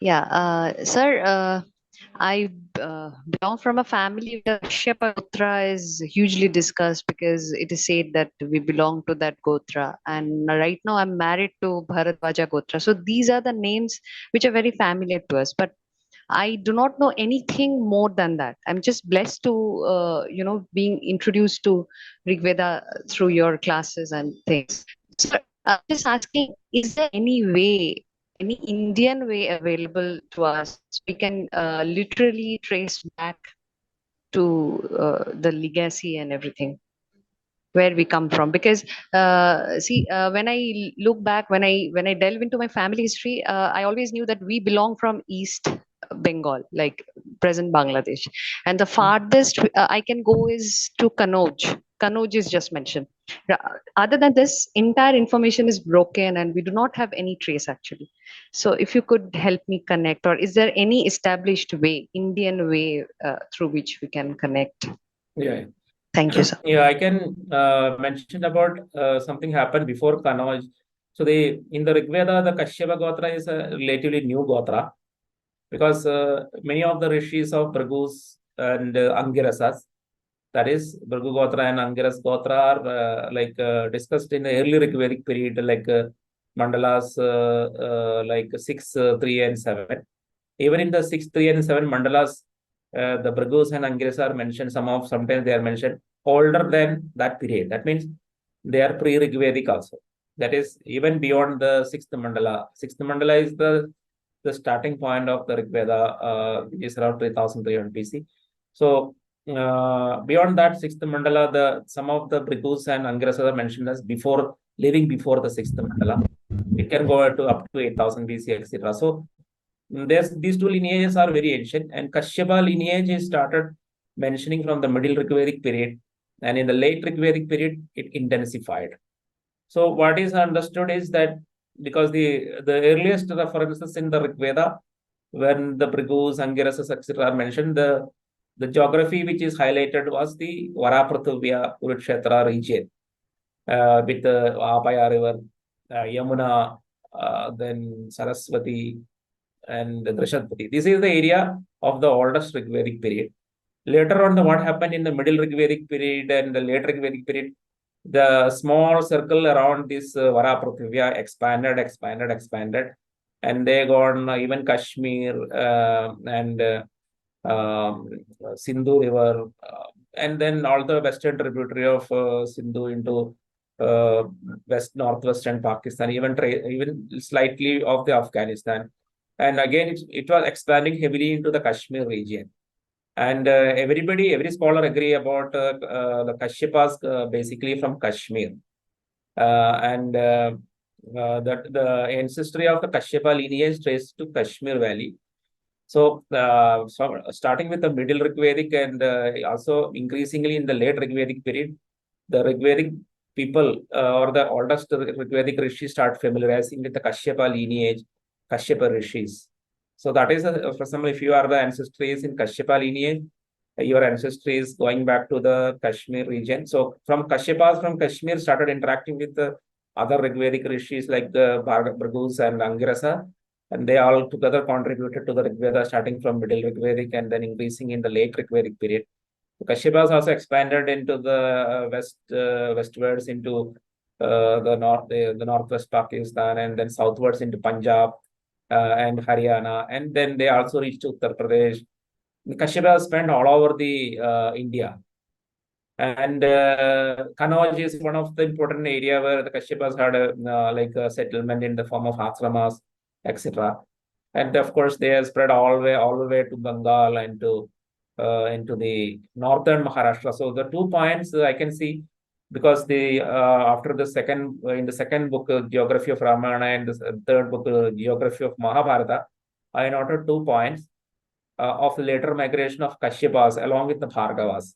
Yeah, sir, I belong from a family where Kashyapa Gotra is hugely discussed because it is said that we belong to that Gotra. And right now I'm married to Bharadwaja Gotra. So these are the names which are very familiar to us. But I do not know anything more than that. I'm just blessed to, being introduced to Rigveda through your classes and things. So I'm just asking, is there any way, any Indian way available to us? We can literally trace back to the legacy and everything where we come from, because when I look back, when I delve into my family history, I always knew that we belong from East Bengal, like present Bangladesh, and the farthest I can go is to Kanoj is just mentioned. Other than this, entire information is broken and we do not have any trace actually. So if you could help me connect, or is there any established way, Indian way, through which we can connect? Yeah, Thank you, sir. yeah, I can mention about something happened before Kanoj. So in the Rig Veda, the Kashyapa Gotra is a relatively new Gotra because many of the rishis of Bhrigus and Angirasas, that is Bhrigu Gotra and Angiras Gotra, are discussed in the early Rig Vedic period, like mandalas like 6, 3, and 7. Even in the 6, 3, and 7 mandalas, the Bhrigus and Angiras are mentioned. Sometimes they are mentioned older than that period. That means they are pre-Rigvedic also. That is even beyond the sixth mandala. Sixth mandala is the starting point of the Rig Veda, which is around 3300 BC. So beyond that sixth mandala, some of the Bhrigus and Angiras are mentioned as living before the sixth mandala. It can go to up to 8000 BC, etc. So these two lineages are very ancient, and Kashyapa lineage is started mentioning from the middle Rigvedic period, and in the late Rigvedic period, it intensified. So what is understood is that because the earliest references in the Rig Veda, when the Bhrigus, Angirasas, etc. are mentioned, the geography which is highlighted was the Varaprithvya Kurukshetra region, with the Abhaya river, Yamuna, then Saraswati, and Drashadpati. This is the area of the oldest Rigvedic period. Later on, what happened in the middle Rigvedic period and the late Rigvedic period, the small circle around this Varaprithvya expanded, and they gone even Kashmir and Sindhu River, and then all the western tributary of Sindhu into northwestern Pakistan, even slightly of the Afghanistan, and again it was expanding heavily into the Kashmir region. And every scholar agree about the Kashyapas basically from Kashmir, and that the ancestry of the Kashyapa lineage traced to Kashmir Valley. So, starting with the middle Rigvedic and also increasingly in the late Rigvedic period, the Rigvedic people or the oldest Rigvedic rishis start familiarizing with the Kashyapa lineage, Kashyapa rishis. So that is, for example, if you are the ancestries in Kashyapa lineage, your ancestry is going back to the Kashmir region. So from Kashmir started interacting with the other Rigvedic rishis like the Bhrigus and Angirasa, and they all together contributed to the Rigveda, starting from middle Rigvedic and then increasing in the late Rigvedic period. Kashyapas also expanded into the westwards into the northwest Pakistan, and then southwards into Punjab and Haryana, and then they also reached Uttar Pradesh. The Kashyapas spent all over the India, and Kanauj is one of the important area where the Kashyapas had a settlement in the form of ashramas, etc. And of course, they have spread all the way to Bengal and to into the northern Maharashtra. So the 2 points I can see, because the after the second in the second book, Geography of Ramayana, and the third book, Geography of Mahabharata, I noted 2 points of later migration of Kashyapas along with the Bhargavas.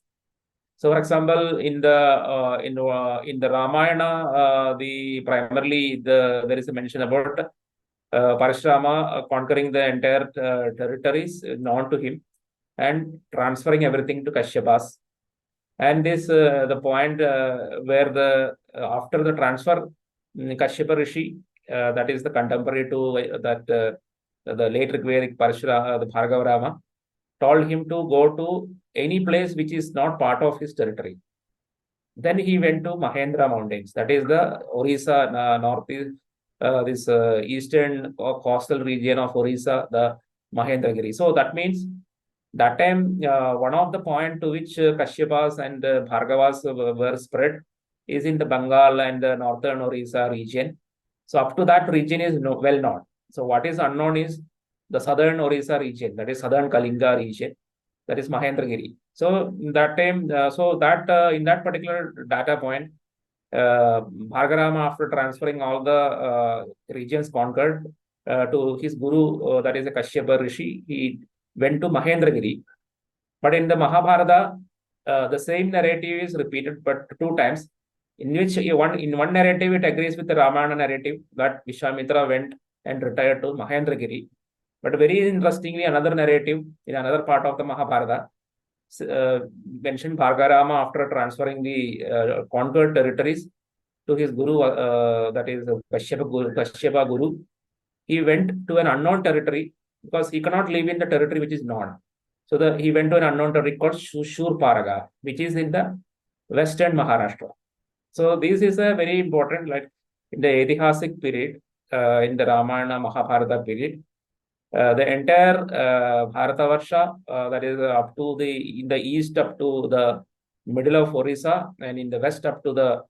So, for example, in the Ramayana, there is a mention about Parashurama conquering the entire territories known to him and transferring everything to Kashyapas. And this the point where after the transfer, Kashyapa Rishi, that is the contemporary to that the late Ṛgvedic Parashurama, the Bhargavarama, told him to go to any place which is not part of his territory. Then he went to Mahendra Mountains, that is the Orissa, northeast, this eastern coastal region of Orissa, the Mahendragiri. So that means that time, one of the point to which Kashyapas and Bhargavas were spread is in the Bengal and the northern Orissa region. So up to that region is well known. So what is unknown is the southern Orissa region, that is southern Kalinga region, that is Mahendragiri. So that time, in that particular data point, Bhargarama, after transferring all the regions conquered to his guru, that is a Kashyapa Rishi, he went to Mahendragiri. But in the Mahabharata, the same narrative is repeated but two times, in which in one narrative it agrees with the Ramayana narrative that Vishwamitra went and retired to Mahendragiri. But very interestingly, another narrative in another part of the Mahabharata mentioned Bhargarama after transferring the conquered territories to his guru, that is Kashyapa Guru. He went to an unknown territory because he cannot live in the territory which is known. So he went to an unknown territory called Shurparaga, which is in the western Maharashtra. So this is a very important, like in the Aitihasic period, in the Ramayana Mahabharata period, the entire Bharatavarsha, that is up to in the east up to the middle of Orissa, and in the west up to the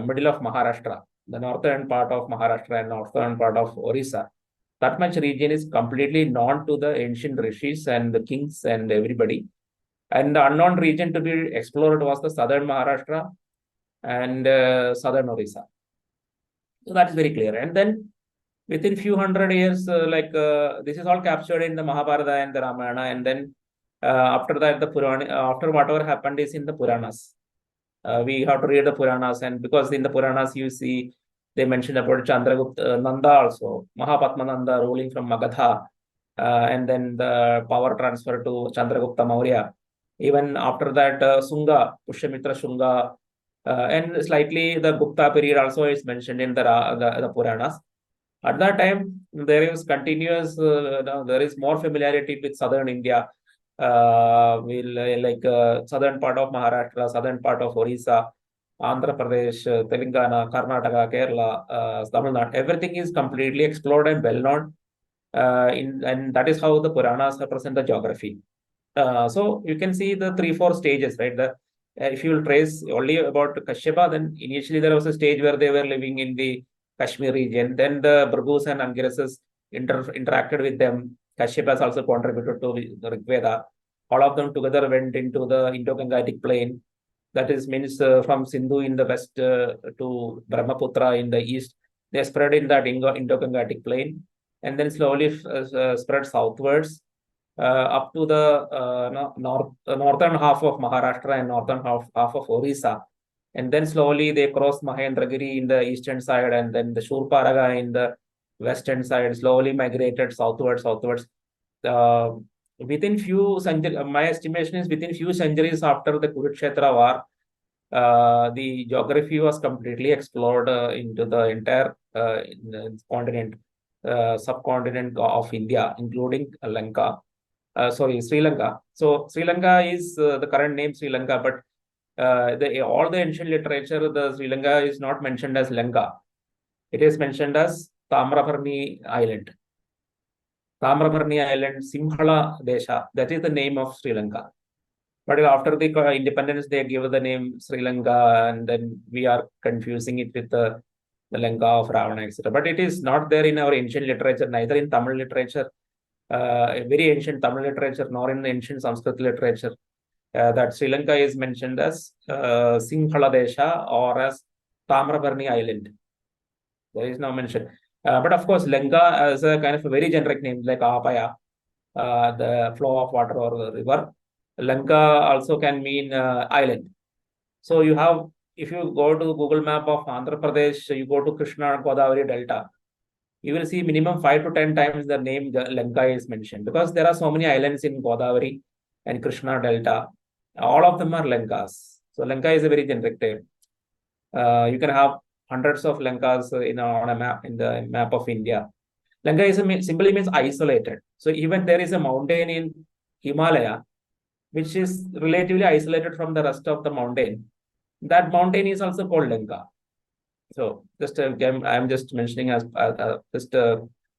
middle of Maharashtra, the northern part of Maharashtra and northern part of Orissa. That much region is completely known to the ancient rishis and the kings and everybody. And the unknown region to be explored was the southern Maharashtra and southern Orissa. So that is very clear. And then within few hundred years, this is all captured in the Mahabharata and the Ramayana. And then after that, the Purana, after whatever happened is in the Puranas. We have to read the Puranas, and because in the Puranas you see they mentioned about Chandragupta Nanda also, Mahapadmananda ruling from Magadha, and then the power transfer to Chandragupta Maurya. Even after that, Sunga, Pushyamitra Shunga, and slightly the Gupta period also is mentioned in the Puranas. At that time, there is continuous, there is more familiarity with southern India, southern part of Maharashtra, southern part of Orissa, Andhra Pradesh, Telangana, Karnataka, Kerala, Tamil Nadu. Everything is completely explored and well known, and that is how the Puranas represent the geography. So you can see the 3-4 stages, right? If you will trace only about Kashyapa, then initially there was a stage where they were living in the Kashmir region. Then the Bhrigus and Angirases interacted with them. Kashyapa has also contributed to the Ṛgveda. All of them together went into the Indo-Gangetic plain. That is means from Sindhu in the west to Brahmaputra in the east. They spread in that Indo-Gangetic plain, and then slowly spread southwards up to the northern half of Maharashtra and northern half of Orissa. And then slowly they crossed Mahendragiri in the eastern side, and then the Shurparaga in the western side, slowly migrated southwards. Within few centuries, my estimation is within few centuries after the Kurukshetra war, the geography was completely explored into the entire continent, subcontinent of India, including Sri Lanka. So Sri Lanka is the current name Sri Lanka, but all the ancient literature, the Sri Lanka is not mentioned as Lanka. It is mentioned as Tamrabarni Island. Tamrabarni Island, Simhala Desha, that is the name of Sri Lanka. But after the independence, they give the name Sri Lanka, and then we are confusing it with the Lanka of Ravana, etc. But it is not there in our ancient literature, neither in Tamil literature, very ancient Tamil literature, nor in ancient Sanskrit literature. That Sri Lanka is mentioned as Sinhala Desha or as Tamrabarni Island. There is no mention. But of course, Lanka as a kind of a very generic name, like Apaya, the flow of water or the river. Lanka also can mean island. So you have, if you go to Google map of Andhra Pradesh, you go to Krishna Godavari Delta, you will see minimum 5 to 10 times the name Lanka is mentioned, because there are so many islands in Godavari and Krishna Delta. All of them are Lankas. So Lanka is a very generic term. You can have hundreds of Lankas on a map, in the map of India. Lanka simply means isolated. So even there is a mountain in Himalaya, which is relatively isolated from the rest of the mountain. That mountain is also called Lanka. So just I'm just mentioning as just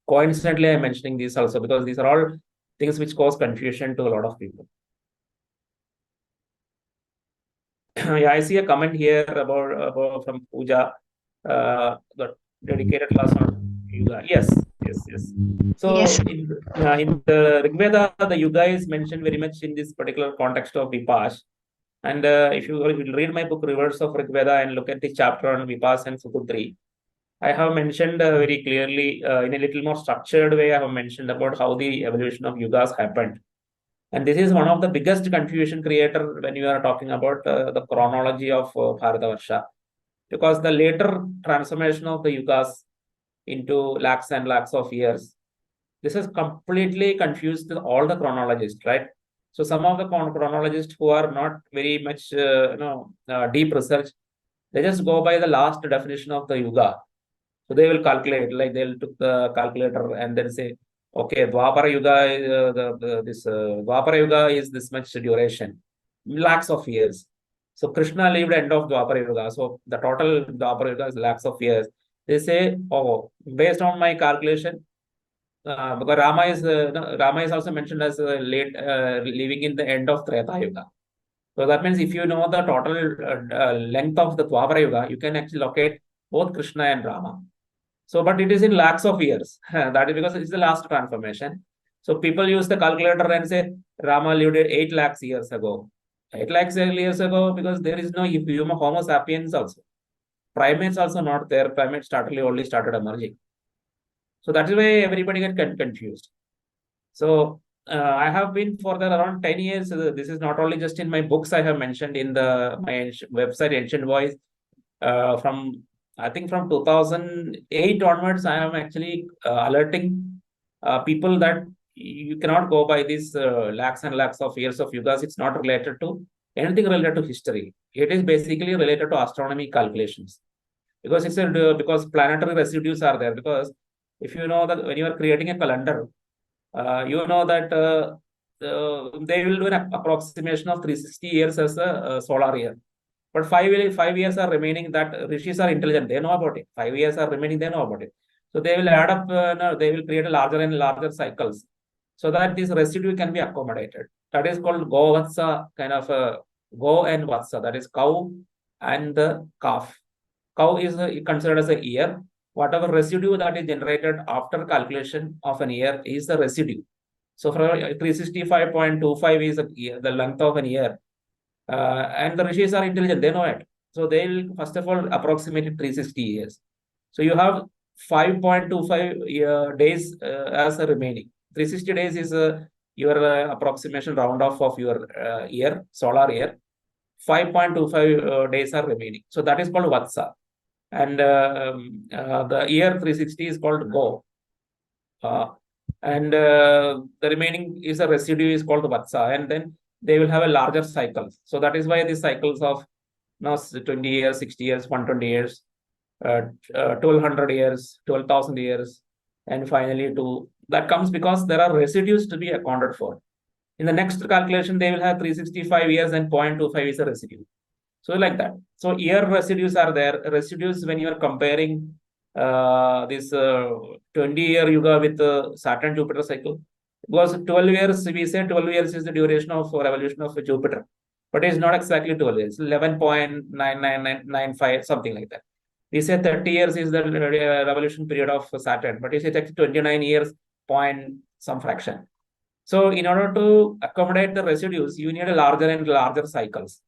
coincidentally I'm mentioning these also because these are all things which cause confusion to a lot of people. Yeah, I see a comment here about from Pooja, the dedicated class on yoga. Yes. Yes. So in the Rig Veda, the yoga is mentioned very much in this particular context of Vipash. And if you will read my book Rivers of Rig Veda and look at the chapter on Vipash and Sukutri, I have mentioned very clearly in a little more structured way. I have mentioned about how the evolution of yugas happened. And this is one of the biggest confusion creator when you are talking about the chronology of Bharatavarsha. Because the later transformation of the yugas into lakhs and lakhs of years, this has completely confused all the chronologists, right? So some of the chronologists who are not very much, deep research, they just go by the last definition of the yuga. So they will calculate, like they'll took the calculator and then say, okay, Dwapara Yuga, this Dwapara Yuga is this much duration, lakhs of years. So Krishna lived end of Dwapara Yuga. So the total Dwapara Yuga is lakhs of years. They say, oh, based on my calculation, because Rama is also mentioned as late living in the end of Treta Yuga. So that means if you know the total length of the Dwapara Yuga, you can actually locate both Krishna and Rama. So, but it is in lakhs of years. That is because it's the last transformation. So people use the calculator and say Rama lived 8 lakhs years ago. 8 lakhs years ago because there is no human Homo sapiens also. Primates also not there. Primates only started emerging. So that is why everybody get confused. So I have been for the around 10 years. This is not only just in my books I have mentioned in my website Ancient Voice. From I think from 2008 onwards, I am actually alerting people that you cannot go by these lakhs and lakhs of years of yugas. It's not related to anything related to history. It is basically related to astronomy calculations because because planetary residues are there. Because if you know that when you are creating a calendar, you know that they will do an approximation of 360 years as a solar year. But 5 years are remaining that rishis are intelligent. They know about it. 5 years are remaining. They know about it. So they will add up. No, they will create a larger and larger cycles so that this residue can be accommodated. That is called go vatsa kind of go and vatsa. That is cow and the calf. Cow is considered as a year. Whatever residue that is generated after calculation of an year is the residue. So for 365.25 is the length of an year. And the rishis are intelligent, they know it. So they will first of all approximate it 360 years. So you have 5.25 days as a remaining. 360 days is your approximation round off of your year, solar year. 5.25 days are remaining. So that is called Vatsa. And the year 360 is called Go. And the remaining is a residue is called Vatsa. And then they will have a larger cycle. So that is why these cycles of 20 years, 60 years, 120 years, 1200 years, 12,000 years, and finally that comes because there are residues to be accounted for. In the next calculation, they will have 365 years and 0.25 is a residue. So like that. So year residues are there. Residues when you are comparing this 20-year yuga with Saturn Jupiter cycle. Because 12 years, we say 12 years is the duration of revolution of Jupiter. But it's not exactly 12 years, 11.99995, something like that. We say 30 years is the revolution period of Saturn, but it's actually 29 years, point some fraction. So in order to accommodate the residues, you need a larger and larger cycles.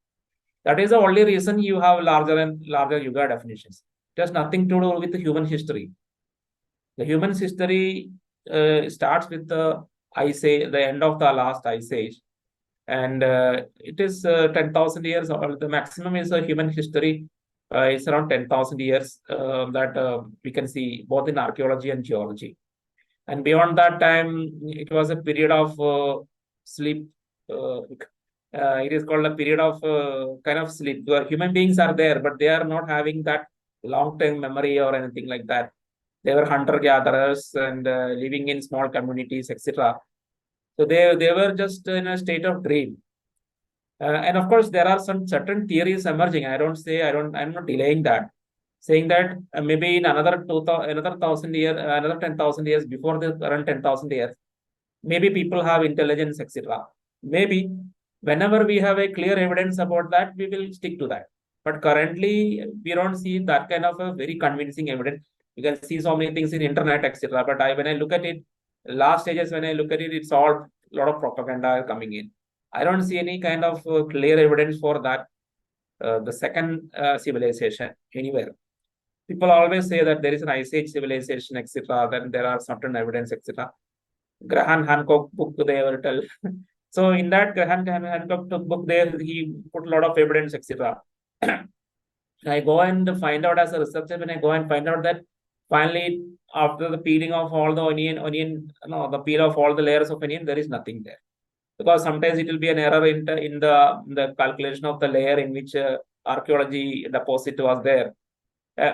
That is the only reason you have larger and larger yuga definitions. It has nothing to do with the human history. The human history starts with the ice age, the end of the last ice age, and it is 10,000 years. Or the maximum is a human history. It's around 10,000 years that we can see both in archaeology and geology. And beyond that time, it was a period of sleep. It is called a period of kind of sleep where human beings are there, but they are not having that long-term memory or anything like that. They were hunter-gatherers and living in small communities, etc. So they were just in a state of dream. And of course, there are some certain theories emerging. I'm not delaying that, saying that maybe in another 2000, another 1,000 years, another 10,000 years before the current 10,000 years, maybe people have intelligence, etc. Maybe whenever we have a clear evidence about that, we will stick to that. But currently, we don't see that kind of a very convincing evidence. You can see so many things in internet, etc. But when I look at it, last stages when I look at it, it's all a lot of propaganda coming in. I don't see any kind of clear evidence for that. The second civilization anywhere. People always say that there is an Ice Age civilization, etc. Then there are certain evidence, etc. Graham Hancock book they ever tell. So in that Graham Hancock book, there he put a lot of evidence, etc. I go and find out as a researcher when I go and find out that finally after the peeling of all the no, the peel of all the layers of onion, there is nothing there, because sometimes it will be an error in the calculation of the layer in which archaeology deposit was there.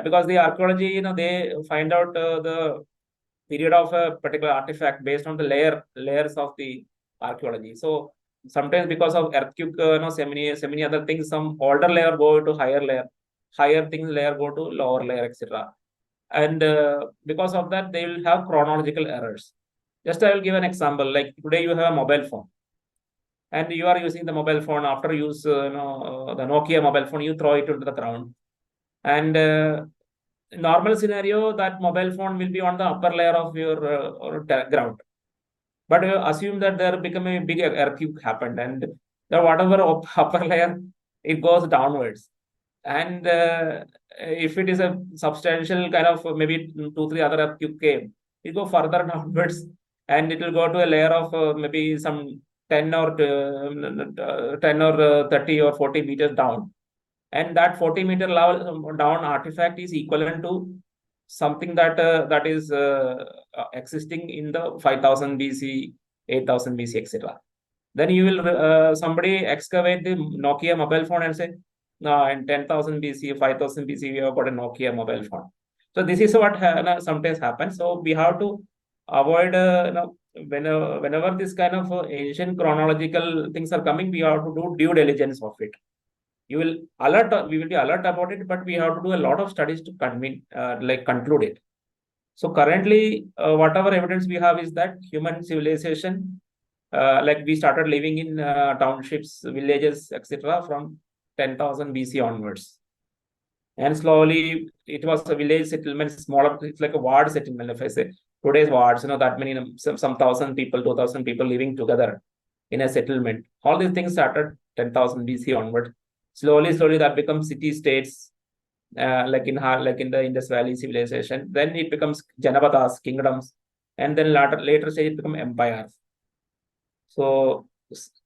Because the archaeology, they find out the period of a particular artifact based on the layers of the archaeology. So sometimes because of earthquake, so many other things, some older layer go to higher layer, higher things layer go to lower layer, etc. And because of that, they will have chronological errors. Just I will give an example. Like today, you have a mobile phone, and you are using the mobile phone. After use, the Nokia mobile phone, you throw it into the ground, and normal scenario, that mobile phone will be on the upper layer of your ground. But assume that there become a big earthquake happened, and the whatever upper layer, it goes downwards. And if it is a substantial kind of maybe 2 3 other earthquake came, it go further downwards, and it will go to a layer of maybe some 10 or 10 or 30 or 40 meters down, and that 40-meter level down artifact is equivalent to something that is existing in the 5000 BC, 8000 BC, etc. Then you will somebody excavate the Nokia mobile phone and say, no, in 10,000 BC, 5000 BC, we have got a Nokia mobile phone. So this is what sometimes happens. So we have to avoid, whenever this kind of ancient chronological things are coming, we have to do due diligence of it. We will be alert about it, but we have to do a lot of studies to conclude it. So currently, whatever evidence we have is that human civilization, like we started living in townships, villages, etc., from 10,000 BC onwards, and slowly it was a village settlement, smaller. It's like a ward settlement. If I say today's wards, that many some 1,000 people, 2,000 people living together in a settlement. All these things started 10,000 BC onward. Slowly, that becomes city states, like in the Indus Valley civilization. Then it becomes Janapadas, kingdoms, and then later stage it become empires. So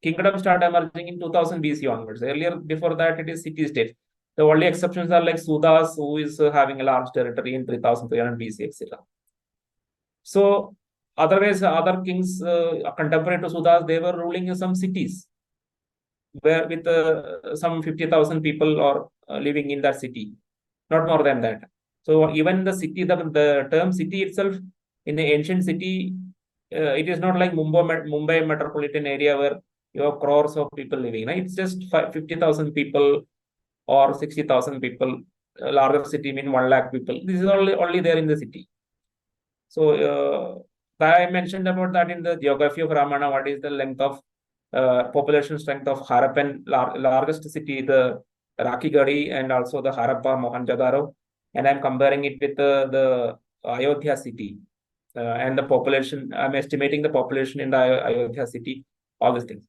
kingdoms start emerging in 2000 BC onwards. Earlier, before that, it is city states. The only exceptions are like Sudas, who is having a large territory in 3300 BC, etc. So otherwise, other kings contemporary to Sudas, they were ruling in some cities where with some 50,000 people or living in that city, not more than that. So even the city, the term city itself in the ancient city, it is not like Mumbai metropolitan area where you have crores of people living. Right? It's just 50,000 people or 60,000 people. A larger city mean 1 lakh people. This is only there in the city. So I mentioned about that in the geography of Ramana. What is the length of population strength of Harappan, largest city, the Rakhigarhi, and also the Harappa, Mohenjo-daro, and I'm comparing it with the Ayodhya city and the population. I'm estimating the population in the Ayodhya city, all these things.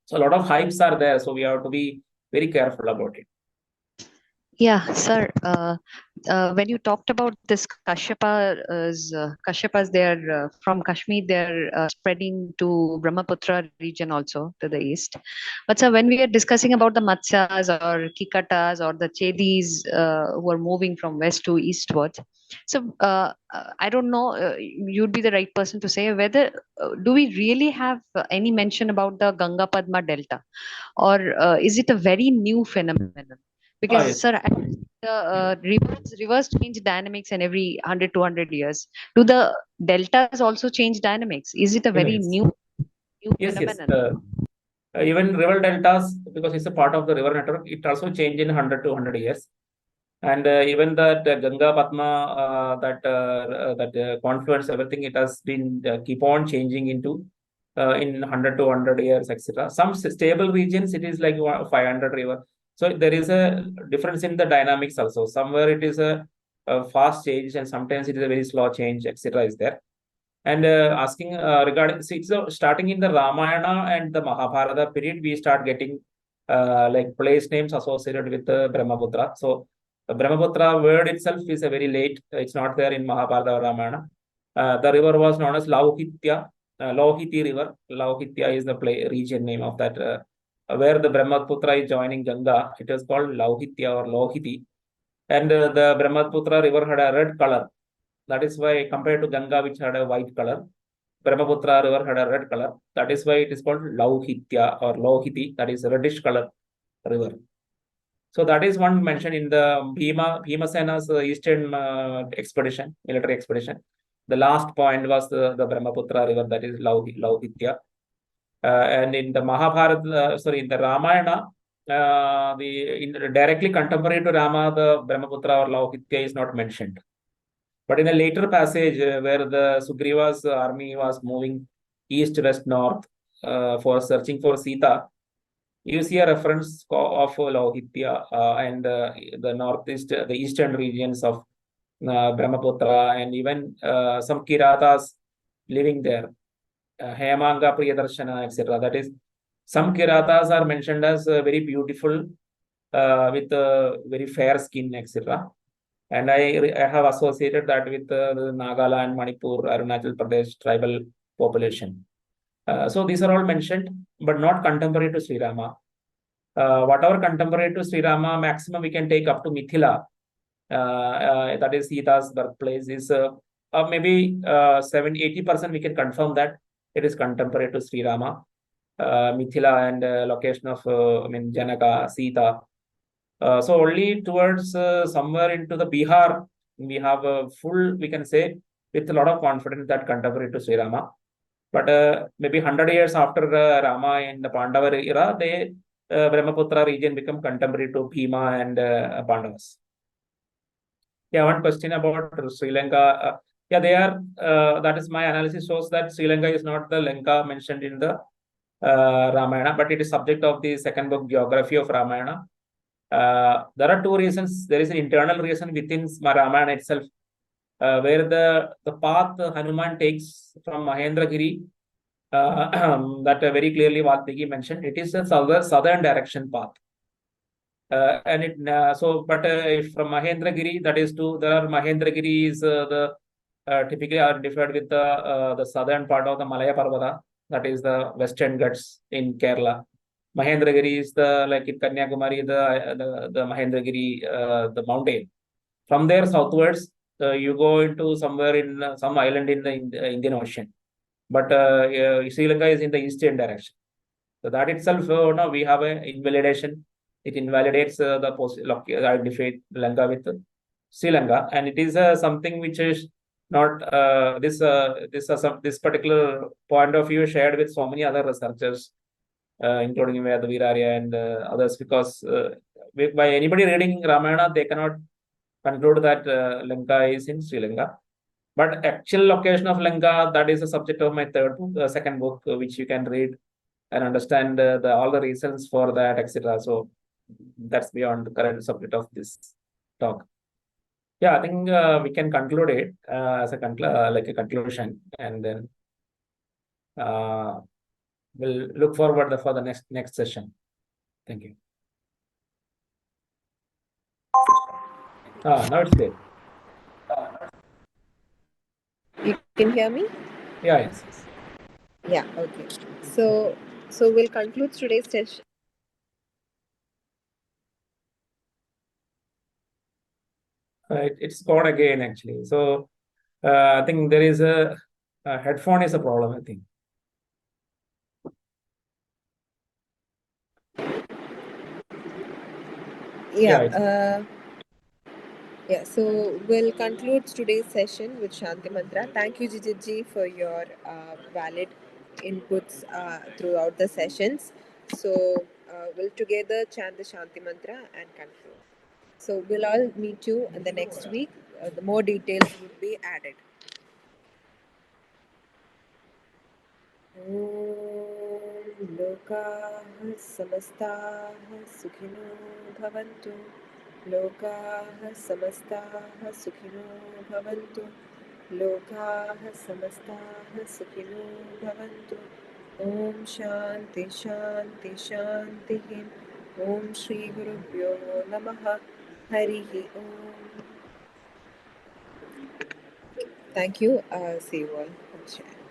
So a lot of hypes are there, so we have to be very careful about it. Yeah, sir. When you talked about this Kashyapas, they're from Kashmir, they're spreading to Brahmaputra region also to the east. But sir, when we are discussing about the Matsyas or Kikatas or the Chedis who are moving from west to eastwards, so I don't know, you'd be the right person to say whether do we really have any mention about the Ganga Padma Delta, or is it a very new phenomenon? Because, Yes. sir, the rivers change dynamics in every 100 200 years. Do the deltas also change dynamics? Is it a very Yes. new Yes. Yes. phenomenon? Even river deltas, because it's a part of the river network, it also changed in 100 to 100 years. And even that Ganga Padma, that confluence, everything, it has been keep on changing into in 100 to 100 years, etc. Some stable regions, it is like 500 river. So there is a difference in the dynamics also. Somewhere it is a fast change, and sometimes it is a very slow change, etc. is there. And asking regarding, see, so starting in the Ramayana and the Mahabharata period, we start getting like place names associated with Brahmaputra. So the Brahmaputra word itself is a very late. It's not there in Mahabharata or Ramayana. The river was known as Lauhitya, Lohiti River. Lauhitya is the region name of that, where the Brahmaputra is joining Ganga. It is called Lauhitya or Lohiti. And the Brahmaputra river had a red color. That is why, compared to Ganga, which had a white color, Brahmaputra river had a red color. That is why it is called Lauhitya or Lohiti. That is a reddish color river. So that is one mentioned in the Bhimasena's eastern expedition, military expedition. The last point was the Brahmaputra river, that is Lauhitya. And in the Mahabharata, sorry, in the Ramayana, directly contemporary to Rama, the Brahmaputra or Lauhitya is not mentioned. But in a later passage where the Sugriva's army was moving east, west, north for searching for Sita, you see a reference of Lauhitya and the northeast, the eastern regions of Brahmaputra, and even some Kiratas living there, Hemanga, Priyadarshana, etc. That is, some Kiratas are mentioned as very beautiful with very fair skin, etc. And I have associated that with the Nagaland, Manipur, Arunachal Pradesh tribal population. So these are all mentioned, but not contemporary to Sri Rama. Whatever contemporary to Sri Rama, maximum we can take up to Mithila. That is Sita's birthplace. Is maybe 70-80% we can confirm that it is contemporary to Sri Rama. Mithila and location of Janaka, Sita. So only towards somewhere into the Bihar, we have a full, we can say, with a lot of confidence that contemporary to Sri Rama. But maybe 100 years after Rama in the Pandava era, they Brahmaputra region become contemporary to Bhima and Pandavas. Yeah, one question about Sri Lanka. Yeah, they are. That is, my analysis shows that Sri Lanka is not the Lanka mentioned in the Ramayana, but it is subject of the second book, Geography of Ramayana. There are two reasons. There is an internal reason within Ramayana itself, where the path Hanuman takes from Mahendragiri, that very clearly Valmiki mentioned, it is a southern direction path. And it but if from Mahendragiri, that is to, there are Mahendragiri is the typically identified with the southern part of the Malaya Parvata, that is the Western Ghats in Kerala. Mahendragiri is the, like in Kanyakumari, the Mahendragiri, the mountain. From there southwards, you go into somewhere in some island in the Indian Ocean. But Sri Lanka is in the eastern direction. So that itself, no, we have a invalidation. It invalidates identified Lanka with Sri Lanka, and it is something which is not this particular point of view shared with so many other researchers, including Ved Virarya and others, because by anybody reading Ramayana, they cannot conclude that Lanka is in Sri Lanka. But actual location of Lanka, that is the subject of my third book, second book, which you can read and understand all the reasons for that, etc. So that's beyond the current subject of this talk. Yeah, I think we can conclude it as a like a conclusion, and then we'll look forward for the next session. Thank you. Now it's there. You can hear me? Yeah, yes, yes. Yeah, okay. So we'll conclude today's session. It's gone again actually. So I think there is a headphone is a problem, I think. Yeah. Yeah, Yeah, so we'll conclude today's session with Shanti Mantra. Thank you, Jijit for your valid inputs throughout the sessions. So we'll together chant the Shanti Mantra and conclude. So we'll all meet you in the next week. The more details would be added. ॐ लोकाः समस्ताः सुखिनो भवन्तु लोकाः समस्ताः सुखिनो भवन्तु लोकाः समस्ताः सुखिनो भवन्तु ॐ शान्ति शान्ति शान्तिः ॐ श्रीगुरुभ्यो नमः हरिः ॐ Thank you. See you all.